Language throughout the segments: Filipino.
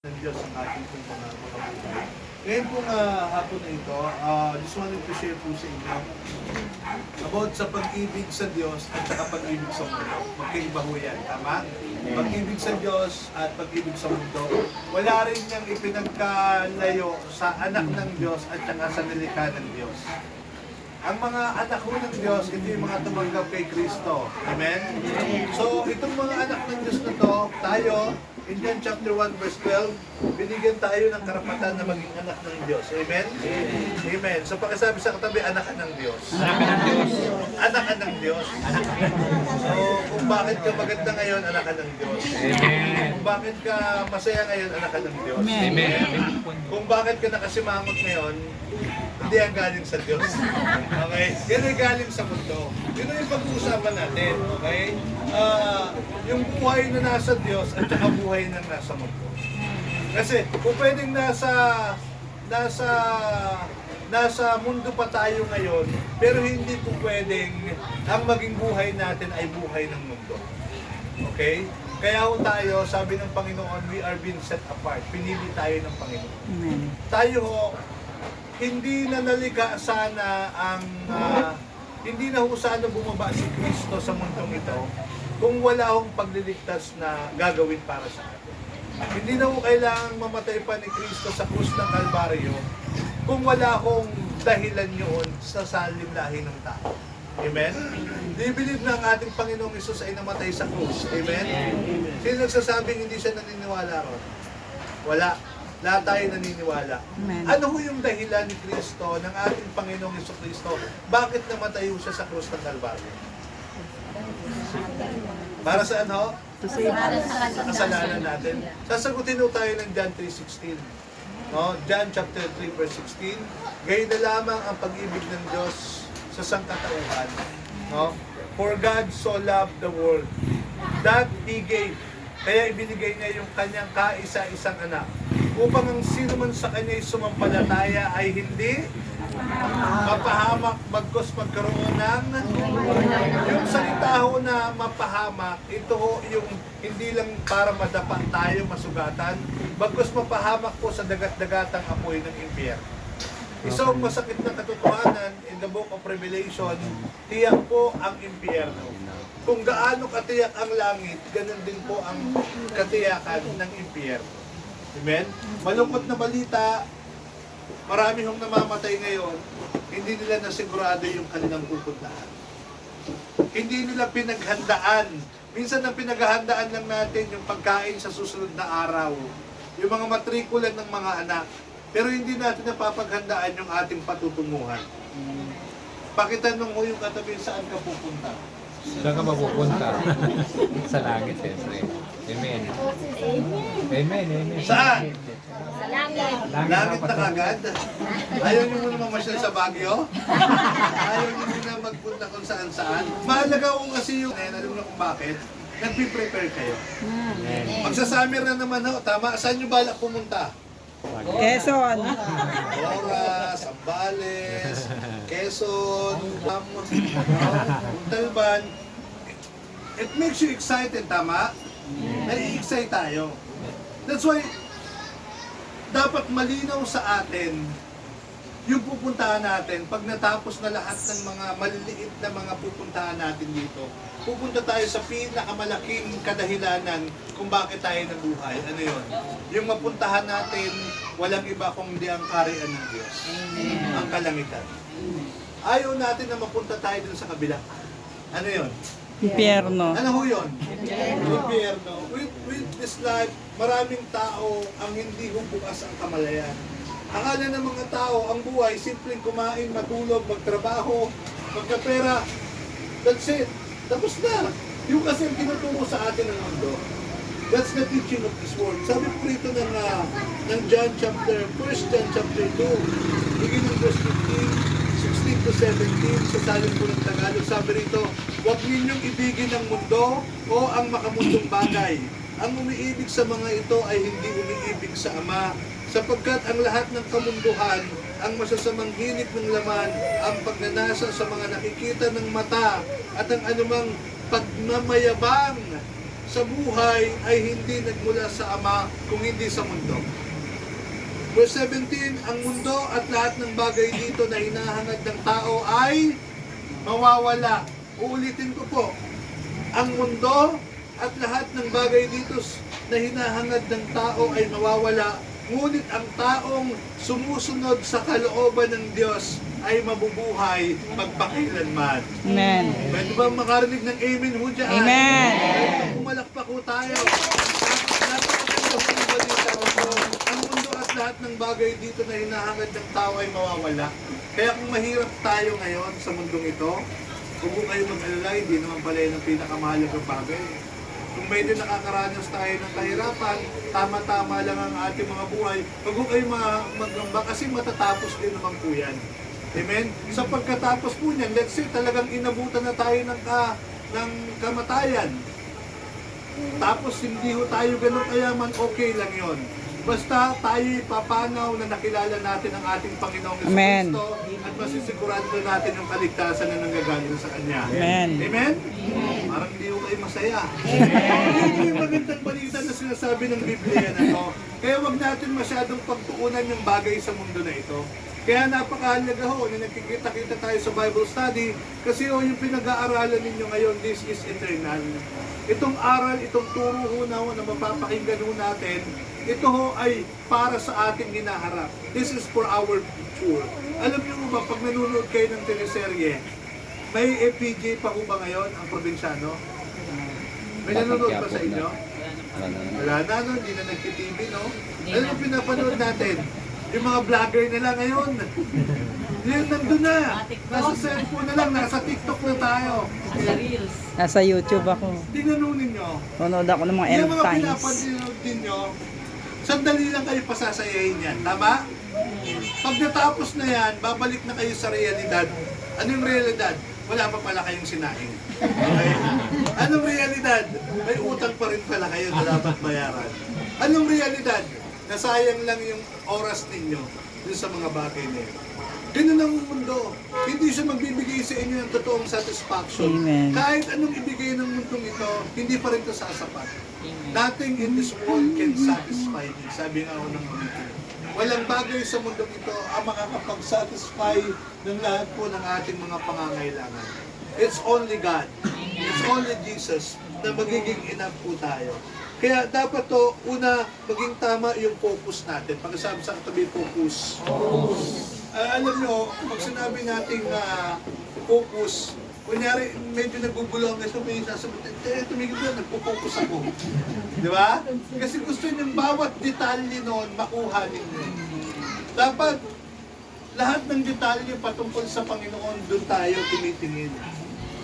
ng Diyos ang ating pong mga buhay. Ngayon pong hapon na ito, just wanted to share po sa inyo about sa pag-ibig sa Diyos at saka pag-ibig sa mundo. Magkaiba ho yan, tama? Pag-ibig sa Diyos at pag-ibig sa mundo. Wala rin niyang ipinagkalayo sa anak ng Diyos at saka sa nilikha ng Diyos. Ang mga anak ho ng Diyos, ito yung mga tumanggap kay Kristo. Amen? So, itong mga anak ng Diyos na to, tayo, in John chapter 1 verse 12, binigyan tayo ng karapatan na maging anak ng Diyos. Amen? Amen. So pakisabi sa katabi, anak ka ng Diyos. Anak ka ng Diyos. Anak ka ng Diyos. So kung bakit ka maganda ngayon, anak ka ng Diyos. Amen. Kung bakit ka masaya ngayon, anak ka ng Diyos. Amen. Kung bakit ka nakasimangot ngayon, hindi ang galing sa Diyos. Okay? Yan ay galing sa mundo. Yun ang yung pag-uusapan natin. Okay? Yung buhay na nasa Diyos at saka buhay na nasa mundo. Kasi kung pwedeng nasa mundo pa tayo ngayon, pero hindi po pwedeng ang maging buhay natin ay buhay ng mundo. Okay? Kaya ho tayo, sabi ng Panginoon, we are being set apart. Pinili tayo ng Panginoon. Amen. Tayo ho, hindi na nalika sana ang hindi na ho sana bumaba si Kristo sa mundong ito kung wala hong pagliligtas na gagawin para sa atin. Hindi na ho kailangang mamatay pa ni Kristo sa krus ng Kalbaryo kung wala hong dahilan yun sa salimlahi ng tao. Amen? Do you believe na ang ating Panginoong Isus ay namatay sa krus? Amen? Sino nagsasabing hindi siya naniniwala ron? Wala. Lahat tayo naniniwala. Amen. Ano ho yung dahilan ni Kristo, ng ating Panginoong Jesucristo? Bakit namatay ho siya sa krus ng Kalbaryo? Para saan ho? To save us. Kasalanan natin. Sasagutin ho tayo ng John 3:16. No? John chapter 3 verse 16. Gayon na lamang ang pag-ibig ng Diyos sa sangkatauhan. No? For God so loved the world that He gave. Kaya ibinigay niya yung kanyang kaisa-isang anak upang ang sino man sa kanya ay sumampalataya ay hindi mapahamak, bagkus magkaroon ng yung salita ho na mapahamak, ito ho yung hindi lang para madapa tayo, masugatan, bagkus mapahamak po sa dagat-dagatang apoy ng impyerno. Isang masakit na katotohanan in the book of Revelation, tiyak po ang impyerno. Kung gaano katiyak ang langit, ganun din po ang katiyakan ng impyerno. Amen? Malungkot na balita, marami hong namamatay ngayon, hindi nila nasigurado yung kanilang pupuntahan. Hindi nila pinaghandaan. Minsan ang pinaghahandaan lang natin yung pagkain sa susunod na araw, yung mga matrikulan ng mga anak, pero hindi natin napapaghandaan yung ating patutunguhan. Pakitanong mo yung katabi, saan ka pupunta? Saan ka mapupunta? Sa langit, siyempre. Amen. Amen. Amen. Saan? Sa langit. Langit na kagad? Ayaw niyo muna mamasyal sa Baguio? Ayaw niyo muna magpunta kung saan-saan? Mahalaga ko kasi yung, alam mo na kung bakit, nagpiprepare kayo. Magsasummer na naman ho, tama? Saan niyo balak pumunta? Quezon. Ora, Zambales, Quezon, Talban. It makes you excited, tama? Nai-excite tayo. That's why, dapat malinaw sa atin yung pupuntahan natin. Pag natapos na lahat ng mga maliliit na mga pupuntahan natin dito, pupunta tayo sa pinakamalaking kadahilanan kung bakit tayo nabuhay. Ano yun? Yung mapuntahan natin, walang iba kundi ang kaharian ng Diyos. Ang kalangitan. Ayaw natin na mapunta tayo dun sa kabila. Ano yun? Impyerno. Ano ho yun? Impyerno. With this life, maraming tao ang hindi ho bukas ang kamalayan. Akala ng mga tao, ang buhay, simpleng kumain, matulog, magtrabaho, magkapera. That's it. Tapos na. Yung kasi ang tinuturo sa atin ng mundo. That's the teaching of this world. Sabi po rito ng John chapter, 1 John chapter 2, beginning verse 15, 16 to 17, sa salin po ng Tagalog, sabi rito, huwag ninyong ibigin ang mundo o ang makamundong bagay. Ang umiibig sa mga ito ay hindi umiibig sa Ama, sapagkat ang lahat ng kamunduhan, ang masasamang hilig ng laman, ang pagnanasa sa mga nakikita ng mata, at ang anumang pagmamayabang sa buhay ay hindi nagmula sa Ama kung hindi sa mundo. Verse 17, ang mundo at lahat ng bagay dito na hinahangad ng tao ay mawawala. Uulitin ko po, ang mundo at lahat ng bagay dito na hinahangad ng tao ay mawawala. Ngunit ang taong sumusunod sa kalooban ng Diyos ay mabubuhay magpakailanman. Amen. Pwede ba makarinig ng amen ho dyan? Amen. Pumalakpak ho tayo. Napakaganda ho ng balita ko. Ang mundo at lahat ng bagay dito na hinahangad ng tao ay mawawala. Kaya kung mahirap tayo ngayon sa mundong ito, huwag mo kayo mag-alala, hindi naman pala yun ang pinakamahalagang bagay. Kung may din nakakaranas tayo ng kahirapan, tama-tama lang ang ating mga buhay, huwag mo kayo maggamba kasi matatapos din naman po yan. Amen? Sa pagkatapos po niyan, let's say talagang inabutan na tayo ng kamatayan. Tapos hindi ho tayo ganun kayaman, okay lang yon. Basta tayo papanaw na nakilala natin ang ating Panginoong Amen. Jesucristo at masisigurado natin ang kaligtasan na nanggagaling sa Kanya. Amen. Amen? Parang hindi ko kayo masaya. Yun yung magandang balita na sinasabi ng Biblia na to. Kaya wag natin masyadong pagtuunan yung bagay sa mundo na ito. Kaya napakahalaga ho na nagkikita-kita tayo sa Bible study kasi ho yung pinag-aaralan ninyo ngayon, this is eternal. Itong aral, itong turo ho na mapapakinggan ho natin, ito ho ay para sa ating hinaharap. This is for our future. Alam niyo ba, pag nanonood kayo ng teleserye, may FPJ pa ho ba ngayon ang probinsyano? May nanonood pa sa inyo? Wala na, no? Hindi na nagtitv, no? Ano yung pinapanood natin? Yung mga vlogger nila ngayon. Yan, nandun na. Nasa cellphone na lang, nasa TikTok na tayo. Nasa YouTube ako. Tinanunin nyo. Nanonood ako ng mga end Yung mga times. pinapanood ninyo, sandali lang kayo pasasayahin yan. Tama? Pag natapos na yan, babalik na kayo sa realidad. Ano yung realidad? Wala pa pala kayong sinaing. Okay? Anong realidad? May utang pa rin pala kayo na dapat bayaran. Anong realidad? Nasayang lang yung oras ninyo dun sa mga bagay na yun. Ganun ang mundo. Hindi siya magbibigay sa inyo ng totoong satisfaction. Amen. Kahit anong ibigay ng mundong ito, hindi pa rin ito sasapat. Nothing in this world can satisfy me. Sabi nga ako ng ulitin. Walang bagay sa mundong ito ang makakapag-satisfy ng lahat po ng ating mga pangangailangan. It's only God. It's only Jesus na magiging enough po tayo. Kaya dapat to, una, maging tama yung focus natin. Pag-sabi sa katabi, focus. Alam nyo, pag sinabi natin na focus, kunyari, medyo nagbubulo ang gusto, may sasabihin, tumigil ko, nagpo-focus ako. Di ba? Kasi gusto nyo bawat detalye noon, makuha ninyo. Dapat, lahat ng detalye patungkol sa Panginoon, doon tayo tumitingin.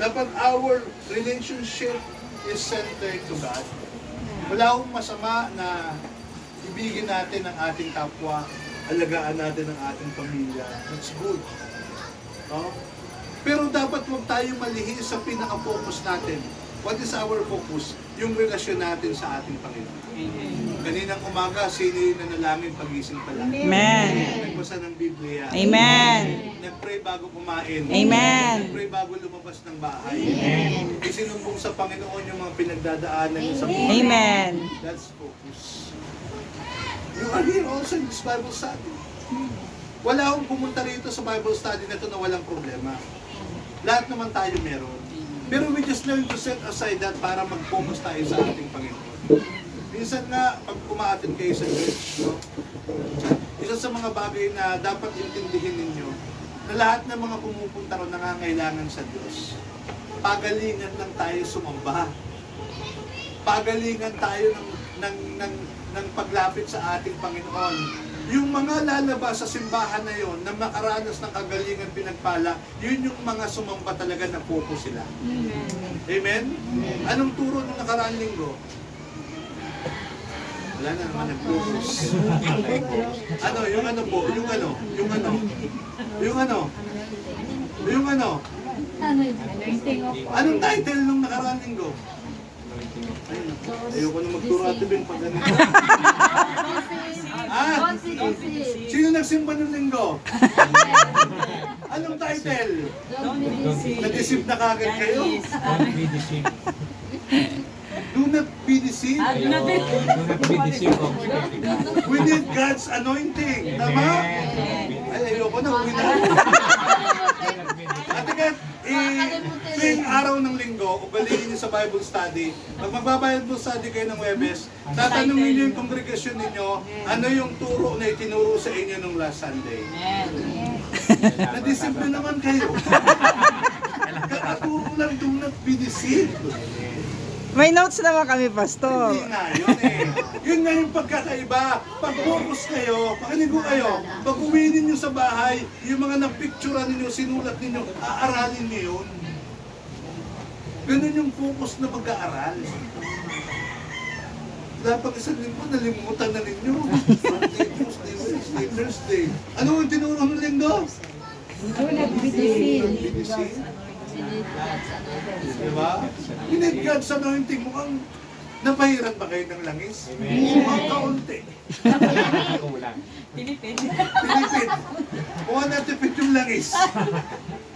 Dapat our relationship is centered to God. Wala akong masama na ibigin natin ang ating kapwa, alagaan natin ang ating pamilya. That's good. No? Pero dapat huwag tayo malihis sa pinaka-focus natin. What is our focus? Yung relasyon natin sa ating Panginoon. Kaninang umaga, sino yung nanalangin pagising pa lang? Amen. Nagbasa ng Biblia. Amen. Nag-pray bago kumain. Amen. Nag-pray bago lumabas ng bahay. Amen. Isinumbong sa Panginoon yung mga pinagdadaanan niyo sa buhay. Amen. That's focus. You are here also in this Bible study. Wala akong pumunta rito sa Bible study na ito na walang problema. Lahat naman tayo meron. Pero we just learn to set aside that para mag-focus tayo sa ating Panginoon. Minsan nga, pag umaatin kayo sa church, no? Isa sa mga bagay na dapat intindihin ninyo, na lahat ng mga pumupunta ron nangangailangan sa Diyos. Pagalingan lang tayo sumamba. Pagalingan tayo ng paglapit sa ating Panginoon. Yung mga lalabas sa simbahan na yon na makaranas ng kagalingan pinagpala, yun yung mga sumamba talaga na focus sila. Amen? Anong turo ng nakaraang linggo? Wala na naman nag-focus. Ano? Yung ano po? Yung ano? Yung ano? Yung ano? Yung ano? Anong title nung nakaraang linggo? Ayoko na magturo at ibig pag ganito. Sino nagsimba ng linggo? Anong title? Nag-isip na kagad kayo? Don't be deceived. Do not deceive. Do not be deceived of spiritual. We need God's anointing. Tama? Ay, ayoko na. Uwi na. Ate Kat, tuwing araw ng linggo, ugaliin niyo sa Bible study. Pag magbabayad study kayo ng Webes, tatanungin niyo yung congregation ninyo, ano yung turo na itinuro sa inyo nung last Sunday. Na-deceive na naman kayo. Katuro lang, do not be deceived. May notes naman kami, Pastor. Hindi nga yun eh. Yun nga yung pagkakaiba. Pag focus kayo, pakinig ko kayo, pag uwi ninyo sa bahay, yung mga napicturean ninyo, sinulat ninyo, aaralin niyo yun. Ganun yung focus na pag-aaral. Dapat isang linggo, nalimutan na ninyo. Monday, Tuesday, Wednesday, Thursday. Ano yung tinuro ng linggo? Do not be deceived. BBC. Diba? You need God's anointing. Mukhang napahiran ba kayo ng langis? Mukhang kaunti. Kulang. Tinipid. Mukhang natipid yung langis.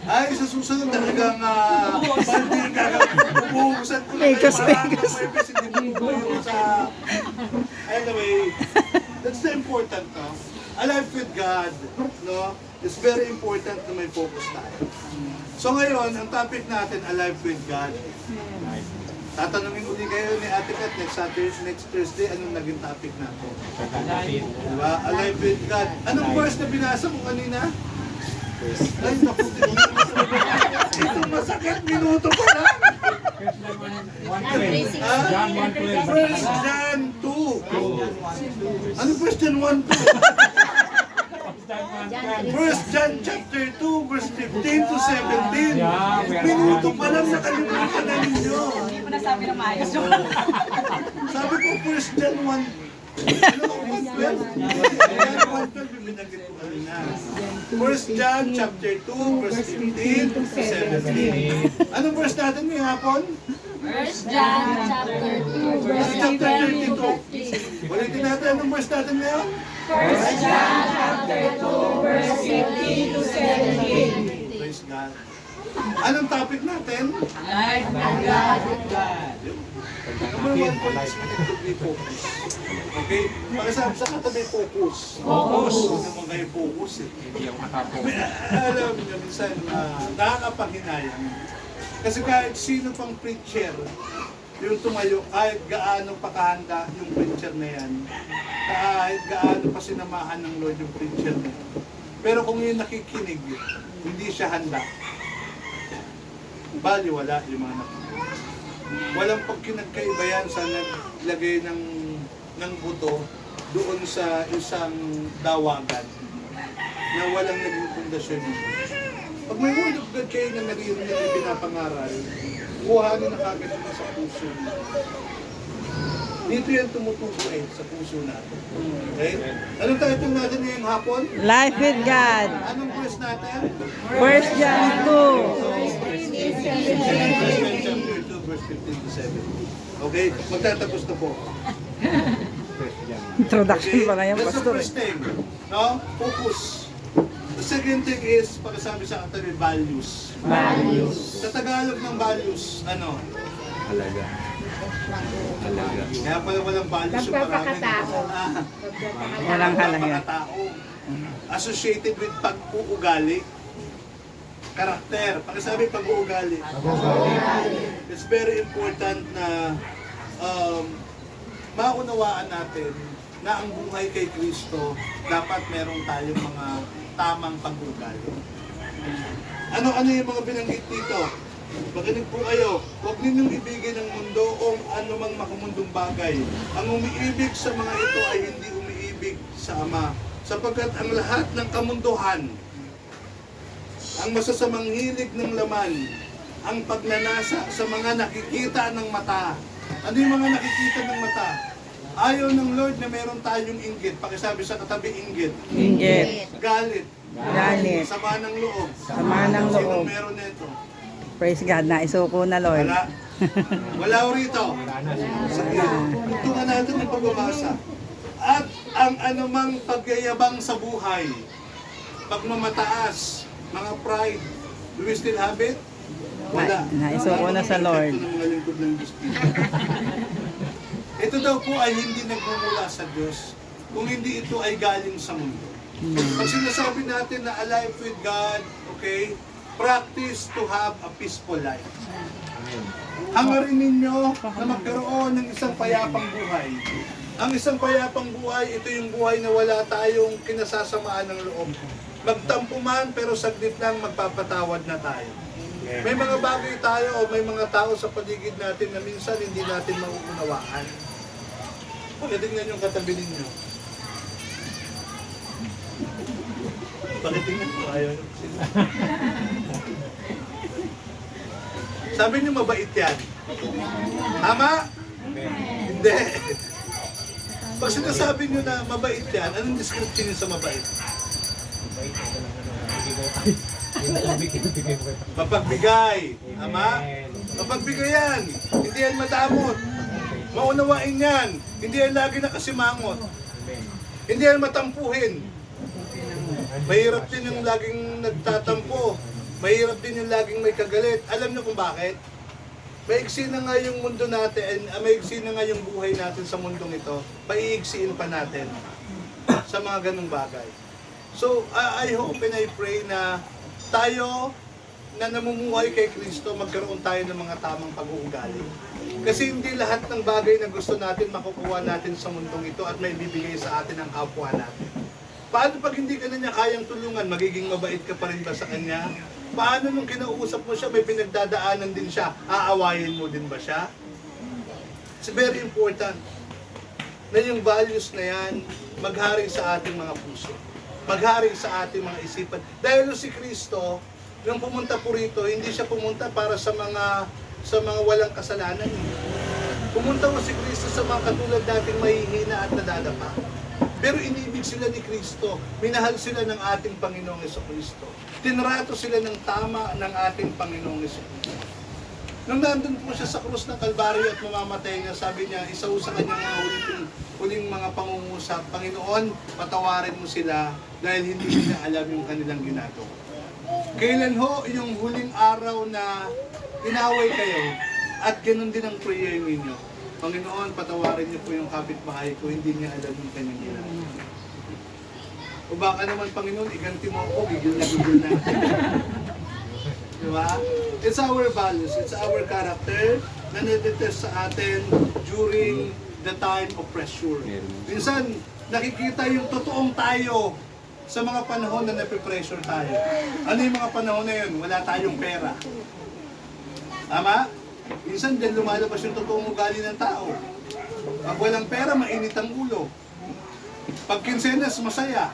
Ay, sa susunod talagang balde yung gagawin. Ko na kayo hindi mo yung sa... Anyway, that's the important, no? Alive with God, no? It's very important na may focus tayo. So ngayon, ang topic natin, Alive with God. Tatanungin uli kayo ni Ate Kat next Thursday, anong naging topic natin? Diba? Alive with God. Anong verse na binasa mo kanina? Ay, naku, ito masakit, minuto pa lang. John 1:12. First John 2. Ano First John 1:2? First John chapter 2, verse 15 to 17. Minuto pa lang nakalimutan na ninyo. Hindi mo nasabi na maayos. Sabi ko, First John 1. Ano ko, 1:12? 1:12, binanggit ko kanina. First John chapter 2, verse 15 to 17. Anong verse natin ngayong hapon? First John chapter 2 verse Chapter 7 to 32. Ulitin natin, anong verse natin ngayon? First John chapter 2 verse 15 to 17. Praise God. Anong topic natin? Alive with God. Number 1 point is we need to be focused. Okay? Pakisabi sa katabi, focus. Focus. Huwag naman kayo focus eh. Hindi ako makapokus. Alam niyo, minsan nakakapanghinayang. Kasi kahit sino pang preacher, yung tumayo, kahit gaano pa kahanda yung preacher na yan, kahit gaano pa sinamahan ng Lord yung preacher na yan. Pero kung yung nakikinig, hindi siya handa, baliwala yung mga nakikinig. Walang pagkinagkaiba yan sa naglagay ng buto doon sa isang dawagan na walang naging pundasyon. Pag may word of God kayo na naririnig na pinapangaral, buhanin na kagad mo sa puso niyo. Dito yan tumutubo sa puso natin. Okay? Anong title natin ngayong hapon? Life with God. Anong verse natin? First John chapter 2, verse 15 to 7. Okay? Magtatapos na po. 2. Introduction Okay? pala yung That's the Pastor. first thing. No? Focus. The second thing is, pagkasabi sa katabi, values. Values. Sa Tagalog ng values, ano? Halaga. Halaga. Kaya pala walang values yung maraming. Walang halaga. Pagkakatao. Associated with pag-uugali. Karakter. Pagkasabi, pag-uugali. It's very important na maunawaan natin na ang buhay kay Kristo, dapat meron tayong mga tamang pag-uugali. Ano yung mga binanggit dito? Makinig po kayo, huwag ninyong ibigin ng mundo o anumang makamundong bagay. Ang umiibig sa mga ito ay hindi umiibig sa Ama, sapagkat ang lahat ng kamunduhan, ang masasamang hilig ng laman, ang pagnanasa sa mga nakikita ng mata. Ano yung mga nakikita ng mata? Ayaw ng Lord na meron tayong inggit. Pakisabi sa katabi, inggit. Inggit. Galit. Galit. Sama ng loob. Sama ng Sino loob. meron nito? Praise God na isuko na, Lord. Wala. Wala ho rito. Sige, tungan natin ang pagbabasa. At ang anumang pagyayabang sa buhay, pagmamataas, mga pride, do we still have it? Wala. Naisuko na sa Lord. Epekto ng mga lingkod ng Diyos. Ito daw po ay hindi nagmumula sa Diyos, kung hindi ito ay galing sa mundo. Pag sinasabi natin na a life with God, okay, practice to have a peaceful life. Hangarin ninyo na magkaroon ng isang payapang buhay. Ang isang payapang buhay, ito yung buhay na wala tayong kinasasamaan ng loob. Magtampo man, pero saglit lang magpapatawad na tayo. May mga bagay tayo o may mga tao sa paligid natin na minsan hindi natin mauunawaan. Tingnan yung katabi ninyo. Bakit tingnan ko? Ayaw nyo sila. Sabi nyo mabait yan. Tama? Hindi. Pag sinasabi nyo na mabait yan, anong description nyo sa mabait? Mapagbigay. Tama? Mapagbigay yan. Hindi yan madamot. Maunawain yan. Hindi yan lagi nakasimangot. Hindi yan matampuhin. Mahirap din yung laging nagtatampo. Mahirap din yung laging may kagalit. Alam niyo kung bakit? Maigsi na nga yung mundo natin, maigsi na nga yung buhay natin sa mundong ito, paiigsiin pa natin sa mga ganung bagay. So, I hope and I pray na tayo na namumuhay kay Kristo, magkaroon tayo ng mga tamang pag-uugali. Kasi hindi lahat ng bagay na gusto natin makukuha natin sa mundong ito at may bibigay sa atin ang kapwa natin. Paano pag hindi ka na niya kayang tulungan, magiging mabait ka pa rin ba sa kanya? Paano nung kinausap mo siya, may pinagdadaanan din siya, aawayin mo din ba siya? It's very important na yung values na yan maghari sa ating mga puso. Maghari sa ating mga isipan. Dahil si Kristo, nung pumunta po rito, hindi siya pumunta para sa mga walang kasalanan. Pumunta po si Kristo sa mga katulad nating mahihina at nadadapa. Pero inibig sila ni Kristo, minahal sila ng ating Panginoong Jesucristo. Tinrato sila ng tama ng ating Panginoong Jesucristo. Nung nandun po siya sa krus ng Kalbaryo at mamamatay niya, sabi niya, isa sa kanyang mga huling mga pangungusap, Panginoon, patawarin mo sila dahil hindi nila alam yung kanilang ginagawa. Kailan ho yung huling araw na inaway kayo at ganun din ang prayer ninyo? Panginoon, patawarin niyo po yung kapitbahay ko, hindi niya alam yung kanyang ginagawa. O baka naman, Panginoon, iganti mo ako, gigil na. Diba? It's our values, it's our character na nadetest sa atin during the time of pressure. Minsan, nakikita yung totoong tayo sa mga panahon na napipressure tayo. Ano yung mga panahon na yun? Wala tayong pera. Tama? Minsan din lumalabas yung totoong ugali ng tao. Pag walang pera, mainit ang ulo. Pag kinsenas, masaya.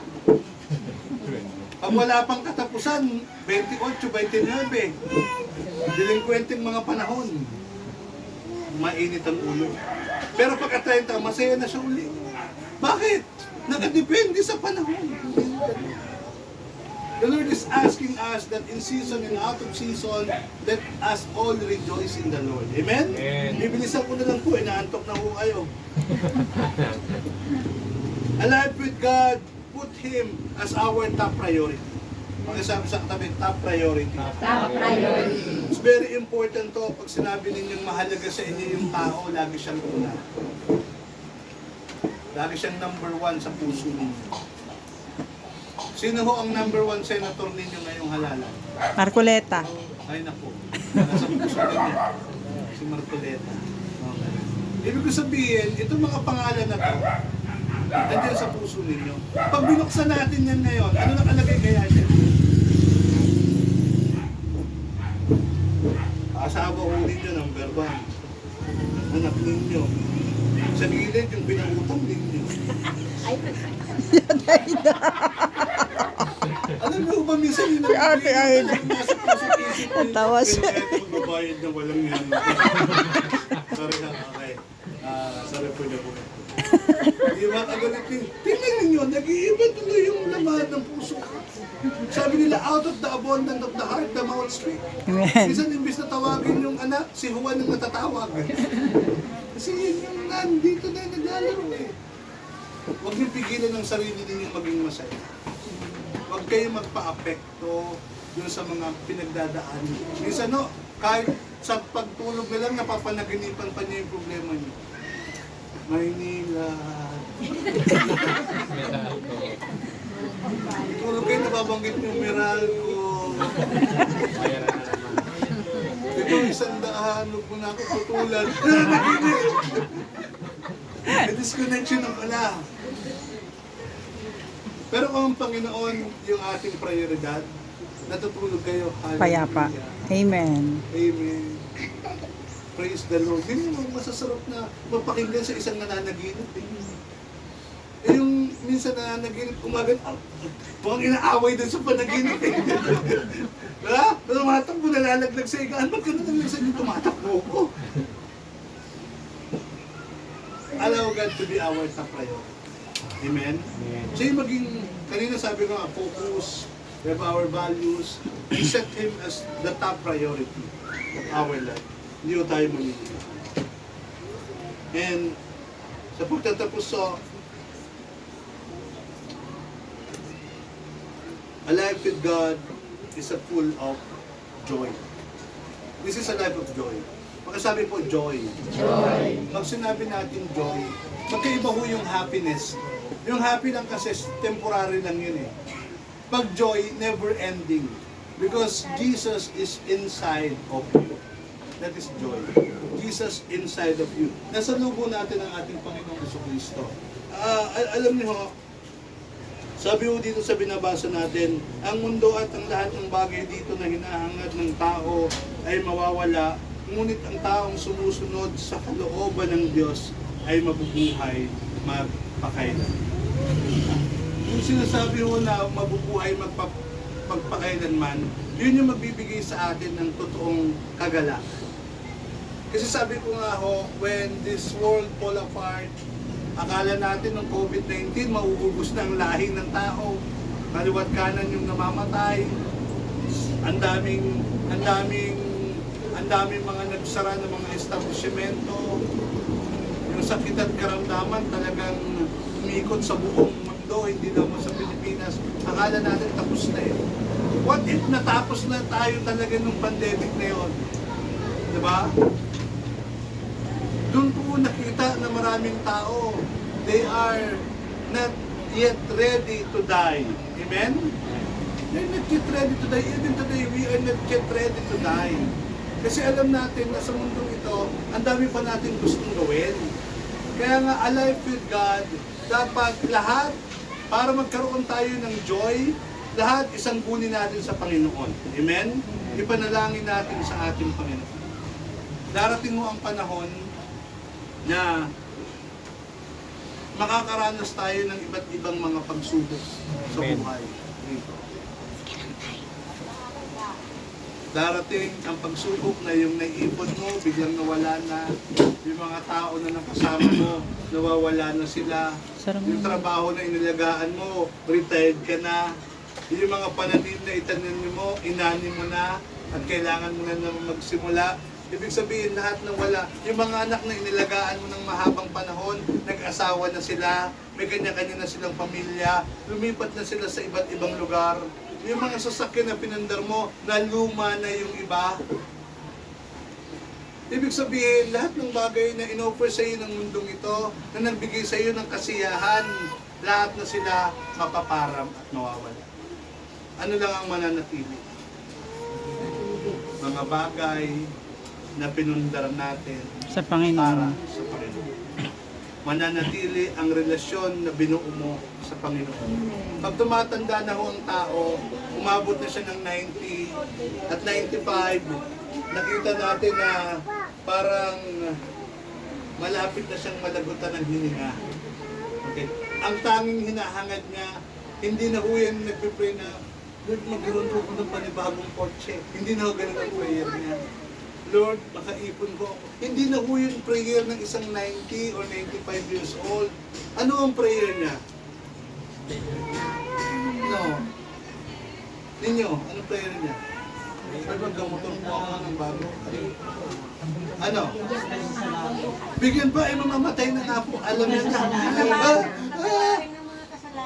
Pag wala pang katapusan, 28, 29, delinquenteng mga panahon, mainit ang ulo. Pero pagka 30, masaya na siya uli. Bakit? Nakadepende sa panahon. The Lord is asking us that in season and out of season, let us all rejoice in the Lord. Amen? Bibilisan ko na lang po, inaantok na po kayo. A life with God, put Him as our top priority. Pag-sabi sa katabi, top priority. Top priority. It's very important to, pag sinabi ninyong mahalaga sa inyo yung tao, lagi siyang una. Lagi siyang number 1 sa puso ninyo. Sino ho ang number 1 senator ninyo ngayong halalan? Marcoleta. Ay naku, nasa puso ninyo. Si Marcoleta. Okay. Ibig ko sabihin, itong mga pangalan na to, nandiyan sa puso ninyo. Pag binuksan natin yan ngayon, ano nakalagay kaya dyan? Asawa ko ninyo, number 1. Anak ninyo. Sa gilid, yung pinangutang ninyo. Alam mo ba minsan yung Ate Aida. nasa puso-isip Ang tawa siya. Kaya magbabayad na walang yan. Sorry na, okay. Sorry po na po. Di ba kagalit yun? Tingnan ninyo, nag-iiba tuloy yung laman ng puso. Sabi nila, out of the abundance of the heart, the mouth speak. Amen. Minsan, imbis na tawagin yung anak, si Juan ang natatawag. Kasi yun yung nandito na yung naglalaro eh. Huwag niyo pigilan ng sarili ninyo maging masaya. Huwag kayo magpa-apekto dun sa mga pinagdadaan. Minsan no, kahit sa pagtulog na lang, napapanaginipan pa niyo yung problema niyo. Maynila. Tulog kayo nababanggit yung Meralco. Ito 100, huwag mo na ako tutulan. May disconnection na pala. Pero kung ang Panginoon yung ating prioridad, natutulog kayo. Hallelujah. Payapa. Amen. Amen. Praise the Lord. Hindi mo masasarap na mapakinggan sa isang nananaginip. Eh, yung minsan nananaginip, umagan, mukhang inaaway din sa panaginip. Ha? Tumatakbo, nalalaglag sa ikaan. Ba't ka nalalaglag yung tumatakbo ko? Allow God to be our top priority. Amen? So yung maging, kanina sabi ko nga, focus, we have our values, we set Him as the top priority of our life. Hindi ko tayo mamimili. And sa pagtatapos so, a life with God is a full of joy. This is a life of joy. Pagkasabi po, joy. Joy. Pag sinabi natin joy, magkaiba ho yung happiness. Yung happy lang kasi temporary lang yun eh. Pag joy, never ending. Because Jesus is inside of you. That is joy. Jesus inside of you. Nasa lubo natin ang ating Panginoong Jesucristo. Alam niyo ho, sabi ho dito sa binabasa natin, ang mundo at ang lahat ng bagay dito na hinahangad ng tao ay mawawala, ngunit ang taong sumusunod sa kalooban ng Diyos ay mabubuhay magpakailan. Yung sinasabi ho na mabubuhay magpakailanman, yun yung magbibigay sa atin ng totoong kagalakan. Kasi sabi ko nga ho, when this world fall apart, akala natin ng COVID-19, mauubos na ang lahi ng tao. Kaliwat kanan yung namamatay. Ang daming mga nagsara ng mga establishmento. Yung sakit at karamdaman talagang umikot sa buong mundo, hindi naman sa Pilipinas. Akala natin tapos na eh. What if natapos na tayo talaga nung pandemic na yun? Diba? Doon po nakita na maraming tao, they are not yet ready to die. Amen? They're not yet ready to die. Even today, we are not yet ready to die. Kasi alam natin na sa mundong ito, ang dami pa natin gustong gawin. Kaya nga, alive with God, dapat lahat, para magkaroon tayo ng joy, lahat isang kunin natin sa Panginoon. Amen? Ipanalangin natin sa ating Panginoon. Darating mo ang panahon na makakaranas tayo ng iba't ibang mga pagsubok sa buhay. Darating ang pagsubok na yung naiipon mo, biglang nawala na. Yung mga tao na nakasama mo, nawawala na sila. Yung trabaho na inilagaan mo, retired ka na. Yung mga pananim na itanim mo, inanim mo na, at kailangan mo na naman magsimula. Ibig sabihin, lahat na wala. Yung mga anak na inilagaan mo ng mahabang panahon, nag-asawa na sila, may kanya-kanya na silang pamilya, lumipat na sila sa iba't ibang lugar. Yung mga sasakyan na pinandar mo, naluma na yung iba. Ibig sabihin, lahat ng bagay na in-offer sa iyo ng mundong ito, na nagbigay sa iyo ng kasiyahan, lahat na sila mapaparam at mawawala. Ano lang ang mananatili? Mga bagay na pinundar natin Sa para Panginoon. sa Panginoon. Mananatili ang relasyon na binuo mo sa Panginoon. Pag tumatanda na ho ang tao, umabot na siya ng 90 at 95, nakita natin na parang malapit na siyang malagutan ng hininga. Okay. Ang tanging hinahangad niya, hindi na ho yan nagpipray na, Lord, magkaroon ko ng panibagong kotse. Hindi na ho ganun ang prayer niya. Lord, makaipon ko ako. Hindi na ho yung prayer ng isang 90 or 95 years old. Ano ang prayer niya? No. Ninyo, ano prayer niya? Lord, magkamotor po ako ng bago. Ano? Bigyan pa, mamamatay na nga po. Alam niya na.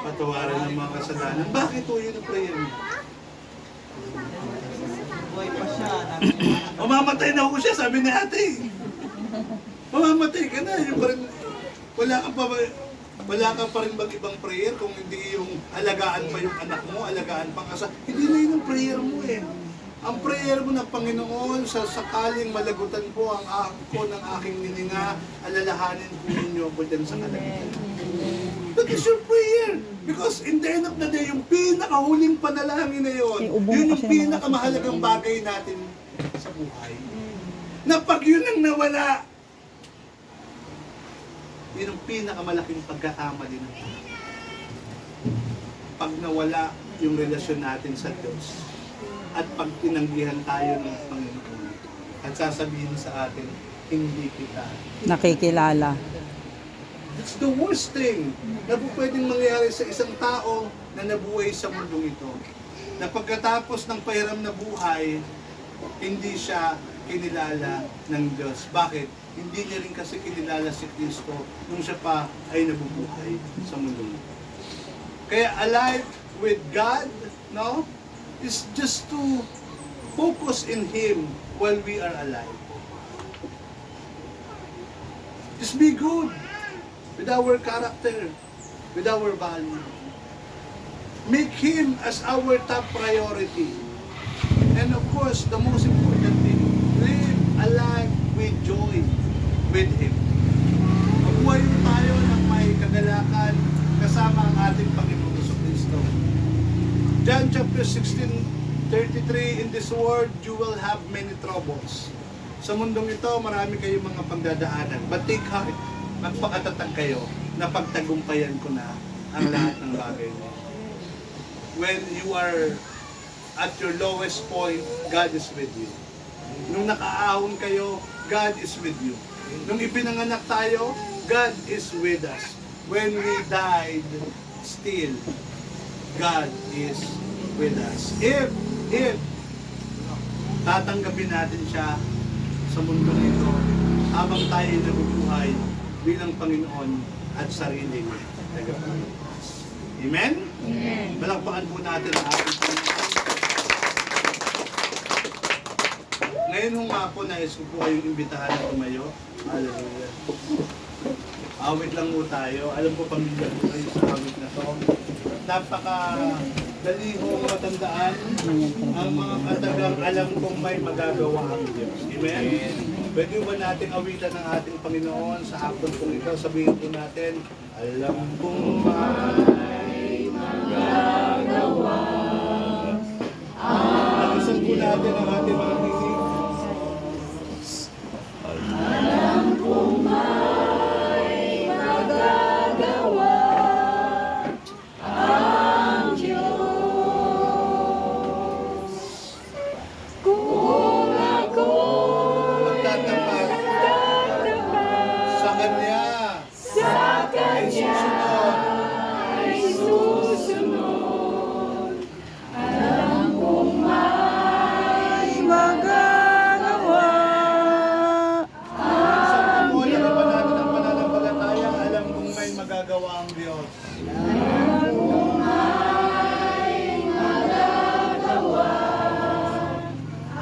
Patawarin ng mga kasalanan. Bakit po yun ang prayer niya? Mamamatay na ako siya, sabi ni ate. Mamamatay ka na. Yung parang, Wala ka pa rin bang ibang prayer kung hindi yung alagaan pa yung anak mo, alagaan pa ka sa... Hindi na yun ang prayer mo eh. Ang prayer mo na Panginoon, sa sakaling malagutan po ang ako ng aking nininga, alalahanin po ninyo ko dyan sa kalamitan. That is your prayer. Because in the end of the day, yung pinakahuling panalangin na yun, yun yung pinakamahalagang bagay natin sa buhay. Na pag yun ang nawala, yun ang pinakamalaking pagkakamali ng tao. Pag nawala yung relasyon natin sa Diyos, at pag tinanggihan tayo ng Panginoon, at sasabihin sa atin, hindi kita Nakikilala. It's the worst thing na po pwedeng mangyari sa isang tao na nabuhay sa mundong ito. Na pagkatapos ng pahiram na buhay, hindi siya kinilala ng Diyos. Bakit? Hindi niya rin kasi kinilala si Kristo nung siya pa ay nabubuhay sa mundong ito. Kaya alive with God, no? Is just to focus in Him while we are alive. Just be good with our character, with our value. Make Him as our top priority. And of course, the most important thing, live a life with joy with Him. Mabuhay tayo ng may kagalakan kasama ang ating Panginoon Kristo. John chapter 16:33, in this world you will have many troubles. Sa mundong ito, marami kayong mga pagdadaanan. But take heart, magpakatatag kayo na pagtagumpayan ko na ang lahat ng bagay mo. When you are at your lowest point, God is with you. Nung nakaahon kayo, God is with you. Nung ipinanganak tayo, God is with us. When we died, still, God is with us. If tatanggapin natin siya sa mundo nito, habang tayo nabubuhay bilang Panginoon at sariling tagapagligtas. Amen? Amen. Balakpakan po natin ang ating Panginoon. Ngayon humapon, nais ko po kayong imbitahan na tumayo. Hallelujah. Awit lang po tayo. Alam ko pamilya po kayo sa awit na to. Napaka-dali hong matandaan ang mga katagang alam kong may magagawa ang Diyos. Amen? Pwede ba natin awitan ng ating Panginoon sa hapon kong ito? Sabihin po natin, alam kong may magagawa. Alisan po natin ang ating mga tinig. Alam kong may magagawa ang Diyos. Kung ako Magtatapat sa Kanya sa ay susunod. ay susunod, alam kong may magagawa. Sa pamulya ng pananaw ng pananampalataya, alam kong may magagawa ang Diyos. Alam kong may magagawa ang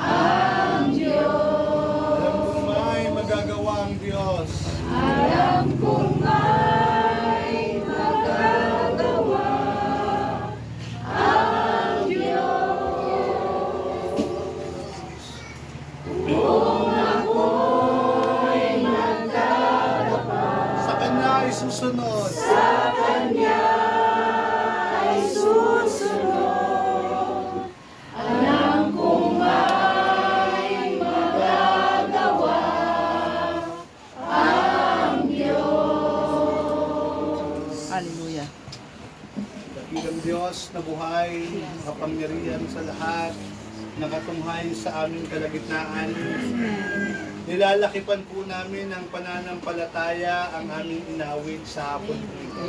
Diyos. Alam kong may magagawa ang Diyos. Alam kong may magagawa ang Diyos. Kung ako'y magtatapat Sa Kanya ay susunod. sa Kanya ay susunod, alam kong may magagawa ang Diyos. Hallelujah. Dakilang Diyos na buhay, kapangyarihan sa lahat, nakatunghay sa aming kalagitnaan. Nilalakipan po namin ang pananampalataya, ang aming inawit sa hapon po ito.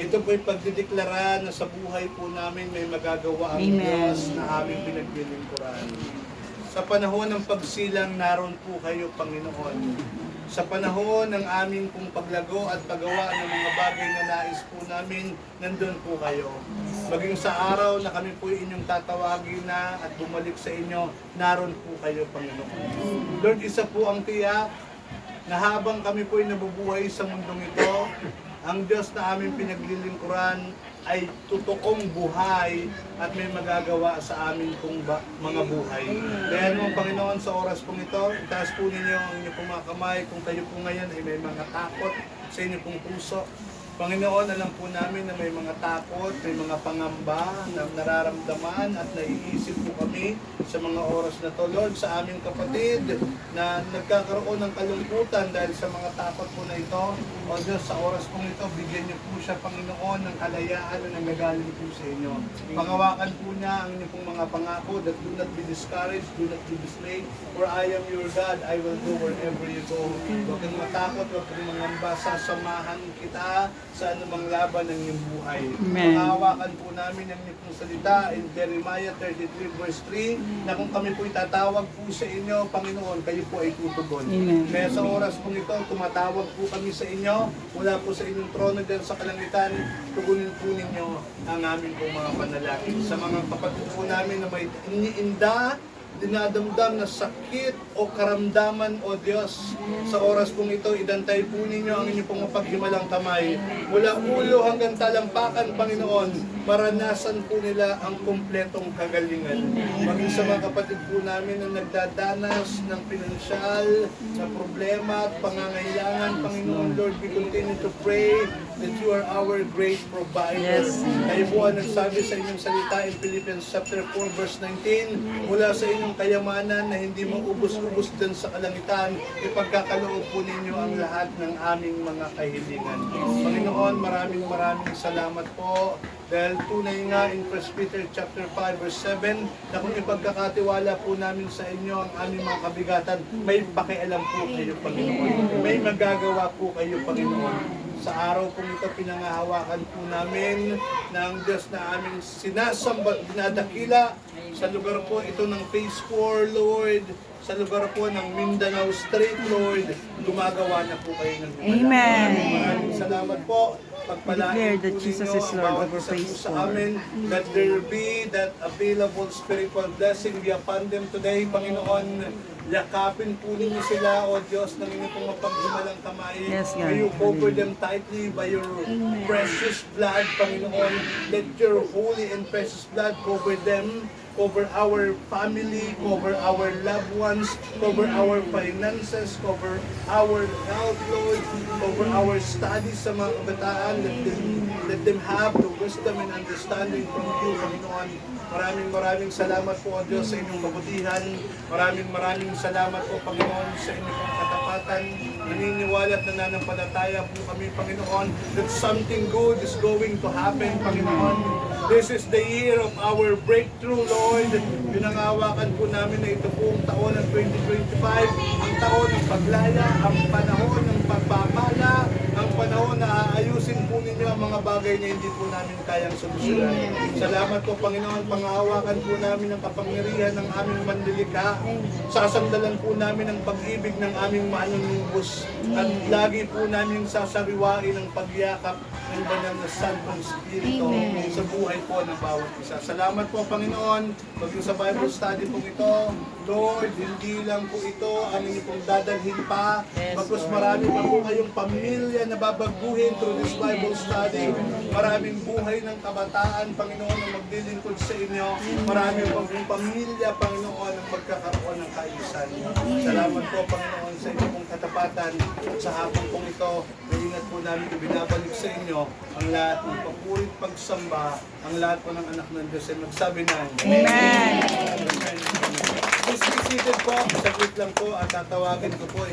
Ito po'y pagdideklara na sa buhay po namin may magagawa ang Amen. Diyos na aming pinaglilingkuran. Sa panahon ng pagsilang, naroon po kayo, Panginoon. Sa panahon ng aming pong paglago at paggawa ng mga bagay na nais po namin, nandun po kayo. Maging sa araw na kami po inyong tatawagin na at bumalik sa inyo, naroon po kayo, Panginoon. Lord, isa po ang tiyak na habang kami po ay nabubuhay sa mundong ito, ang Diyos na aming pinaglilingkuran ay tutokong buhay at may magagawa sa amin pong mga buhay. Kaya naman Panginoon, sa oras pong ito, itaas po ninyo ang inyong pong mga kamay kung kayo po ngayon ay may mga takot sa inyong pong puso. Panginoon, alam po namin na may mga takot, may mga pangamba na nararamdaman at naiisip po kami sa mga oras na to. Lord, sa aming kapatid na nagkakaroon ng kalungkutan dahil sa mga takot po na ito, o Diyos, sa oras pong ito, bigyan niyo po siya, Panginoon, ng kalayaan na nagagaling po sa inyo. Pangawakan po niya ang inyong pong mga pangako that do not be discouraged, do not be dismayed, for I am your God, I will go wherever you go. Huwag kang matakot, huwag kang mangamba, sasamahan kita sa anumang laban ng iyong buhay. Amen. Pangawakan po namin ang inyong pong salita in Jeremiah 33 verse 3 na kung kami po itatawag po sa inyo, Panginoon, kayo po ay tutugon. Amen. Kaya sa oras pong ito, tumatawag po kami sa inyo, mula po sa inyong trono dyan sa kalangitan, tugunin po ninyo ang aming pong mga panalangin. Sa mga kapatid po namin na may iniinda, dinadamdam na sakit o karamdaman, o Diyos, sa oras pong ito, idantay po ninyo ang inyong pong mapaghimalang kamay. Mula ulo hanggang talampakan, Panginoon, maranasan po nila ang kumpletong kagalingan. Maging sa mga kapatid po namin na nagdadanas ng pinansyal na problema at pangangailangan, Panginoon, Lord, we continue to pray that you are our great provider. Yes. Kayo po ang nagsabi sa inyong salita in Philippians chapter 4 verse 19, mula sa inyong kayamanan na hindi maubos-ubos din sa kalangitan, ipagkakaloob po ninyo ang lahat ng aming mga kahilingan. Panginoon, maraming salamat po. Dahil tunay nga in 1 Peter chapter 5 verse 7 na kung ipagkakatiwala po namin sa inyo ang aming mga kabigatan, may pakialam po kayo, Panginoon. May magagawa po kayo, Panginoon. Sa araw pong ito, pinangahawakan po namin ng Diyos na aming sinasamba, dinadakila sa lugar po ito ng Phase 4, Lord, sa lugar po ng Mindanao Street, Lord, gumagawa na po kayo ng himala. Amen. Maraming salamat po. Declare Pagpalain that po Jesus ninyo is ang Lord bawat over isa po Phase sa 4. amin, that there be that available spiritual blessing be upon them today, Panginoon. Yakapin po ninyo sila, O Diyos, ng inyong pong mapaghimalang kamay. Yes, God. May you cover them tightly by your precious blood, Panginoon. Let your holy and precious blood cover them, cover our family, cover our loved ones, cover our finances, cover our health, Lord, cover our studies sa mga kabataan. Let them have the wisdom and understanding from you, Panginoon. Maraming salamat po, O Diyos, sa inyong kabutihan. Maraming salamat po, Panginoon, sa inyong pong katapatan. Naniniwala at nananampalataya po kami, Panginoon, that something good is going to happen, Panginoon. This is the year of our breakthrough, Lord. Pinangawakan po namin na ito po ang taon ng 2025, ang taon ng paglaya, ang panahon ng pagpapala, ang panahon na aayusin po ninyo ang mga bagay na hindi po namin kayang solusyonan. Salamat po, Panginoon. Pangahawakan po namin ang kapangyarihan ng aming manlilikha. Sasandalan po namin ang pag-ibig ng aming manunubos. At lagi po namin sasariwain ang pagyakap ng banal na Santong Espiritu sa buhay po ng bawat isa. Salamat po, Panginoon. Pagdating sa Bible study po ito, Lord, hindi lang po ito ang inyong pong dadalhin pa. Bagkus marami pa po kayong pamilya na babaguhin through this Bible study. Maraming buhay ng kabataan, Panginoon, na maglilingkod sa inyo. Marami pa pong pamilya, Panginoon, ang magkakaroon ng kaayusan. Salamat po, Panginoon, sa inyong pong katapatan. At sa hapon pong ito, maingat po namin ibinabalik sa inyo ang lahat ng papurit pagsamba, ang lahat po ng anak ng Diyos ay magsabi ng Amen. Please be seated po. Saglit lang po at tatawagin ko po